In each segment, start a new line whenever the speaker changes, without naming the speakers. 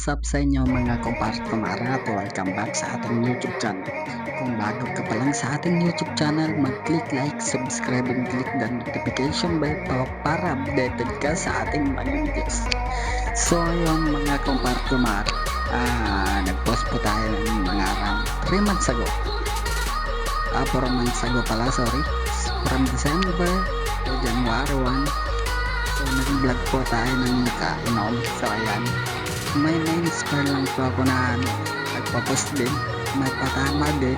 What's up sa inyo mga kumare at welcome back sa ating YouTube channel. Kung bago ka pa lang sa ating YouTube channel, mag-click like, subscribe, and click the notification bell para updated ka sa ating mga videos. So ayun mga kumare, nag-post po tayo ng mga 3 months ago. 4 months ago pala, sorry. From December to January 1. So nag-vlog po tayo ng nakainom. So ayan, may na-inspire lang po ako na nagpo-post din. May patama din,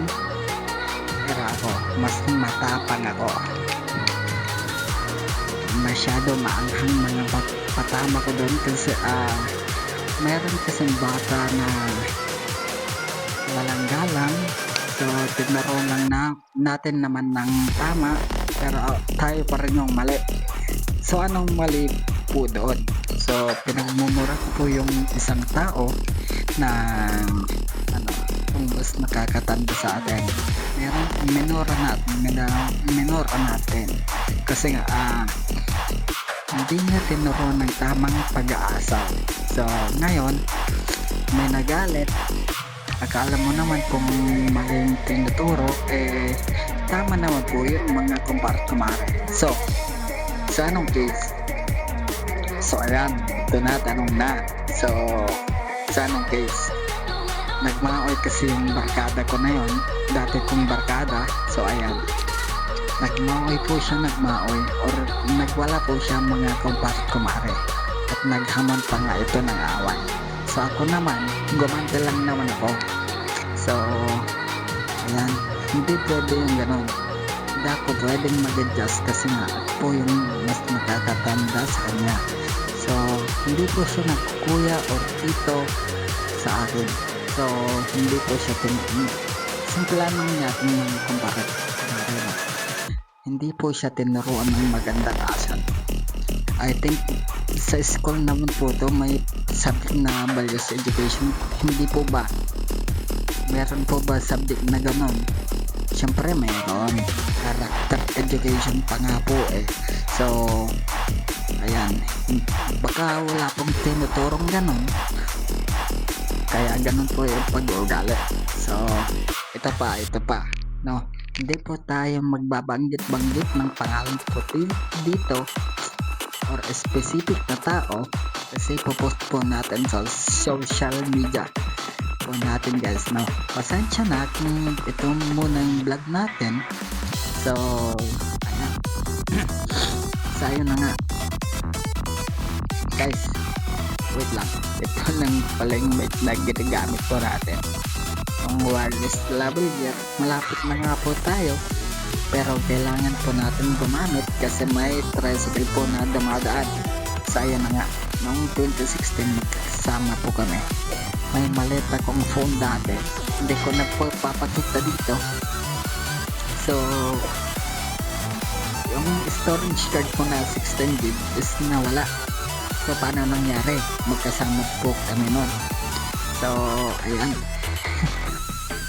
pero ako mas matapang ako. Masyado maanghang mga patama ko doon kasi meron kasing bata na walang galang. So tinuro lang natin naman ng tama, pero tayo pa rin yung mali. So anong mali po doon? So pinagmumura ko po yung isang tao na kung mas nakakatanda sa atin. Meron minora natin kasi nga hindi niya tinuro ng tamang pag-aasa. So ngayon may nagalit. Akala mo naman kung maling tinuturo, tama naman po yun mga kumare. So anong case? So ayan, ito na, tanong na. So sa anong case? Nagmaoy kasi yung barkada ko na yon, dati kong barkada. So ayan, nagmaoy or nagwala po siya mga kumare at naghamon pa nga ito ng away. So ako naman, gumante lang naman ako. So ayan, hindi pwede yung ganon. Hindi ako pwedeng mag-adjust kasi nga ako po yung mas nakakatanda sa kanya. So hindi po siya nagkukuya or tito sa akin. So hindi po siya simple lang niya ng kumpare. Hindi po siya tinuruan ng magandang asal. I think sa school naman po to may subject na values education. Hindi po ba? Meron po ba subject na ganon? Siyempre mayroon. Character education pa nga po So ayan, baka wala pong tinuturong ganon, kaya ganon po yung pag-uugali. So ito pa no, hindi po tayo magbabanggit ng pangalan po dito or specific na tao kasi popost po natin sa social media po natin guys. No, pasensya na kung ito muna yung vlog natin. So ayan. So ayun na nga guys, wait lang, ito lang pala yung mic na ginagamit po natin, ang wireless lavalier. Malapit na nga po tayo, pero kailangan po natin gumamit kasi may tricycle po na dumadaan. So ayan na nga, noong 2016 magkasama po kami. May maliit akong phone dati, hindi ko na po papakita dito. So yung storage card ko na 16 GB is nawala. So paano nangyari? Magkasama po kami nun. So ayan,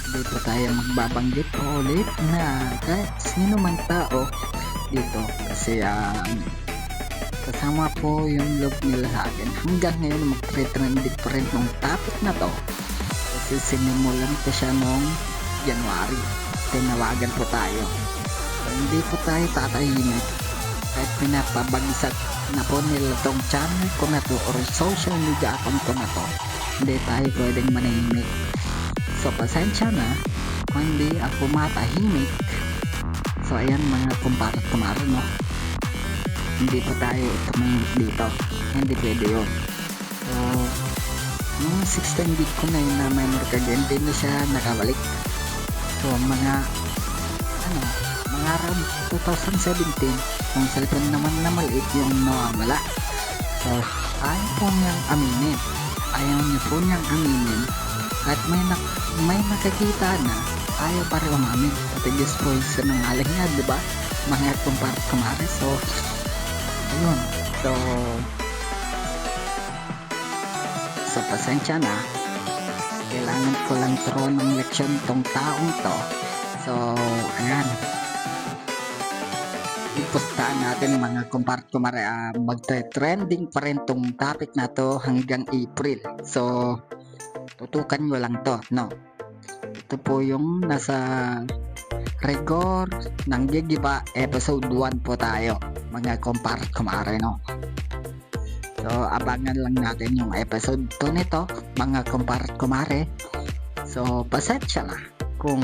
hindi po tayo magbabanggit ulit na kahit sino man tao dito kasi kasama po yung loob nila sa akin. Hanggang ngayon mag-trending pa rin ng topic na to kasi sinimulan ko siya noong January. Tinawagan po tayo. So hindi po tayo tatahimik kahit pinapabagsak na po nila tong channel ko na to or social media account ko na to. Hindi tayo pwedeng manahimik. So pasensya na kung hindi ako matahimik. So ayan mga kumare no, hindi pa tayo tumahimik dito, hindi pwede yun. So yung 16 gig ko na yun na memory card, hindi na siya nakabalik. So mga around 2017, yung cellphone naman na maliit yung nawawala. So ayaw po niyang aminin, at may nakakita na ayaw pa rin umamin. Pati just po yung sinungaling niya, diba mga kumare. So ayun, so pasensya na, kailangan ko lang turuan ng leksyon tong taong to. So ayan, ipustahan natin mga kumpart kumare, magte-trending pa rin tong topic na to hanggang April. So, tutukan nyo lang to, no? Ito po yung nasa record ng Gigiba episode 1 po tayo, mga kumpart kumare, no? So, abangan lang natin yung episode 2 nito, mga kumpart kumare. So, pasensya na kung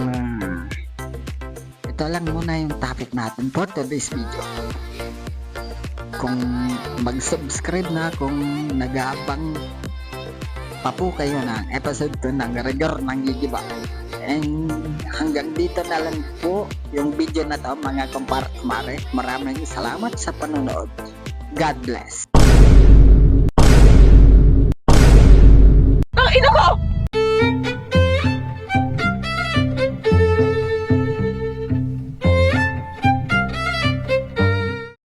ito lang muna yung topic natin for today's video. Kung mag-subscribe na, kung nag-aabang pa po kayo ng episode 2 ng Rigor ng Gigiba. And hanggang dito na lang po yung video na to, mga kumpart kumare. Maraming salamat sa panonood. God bless.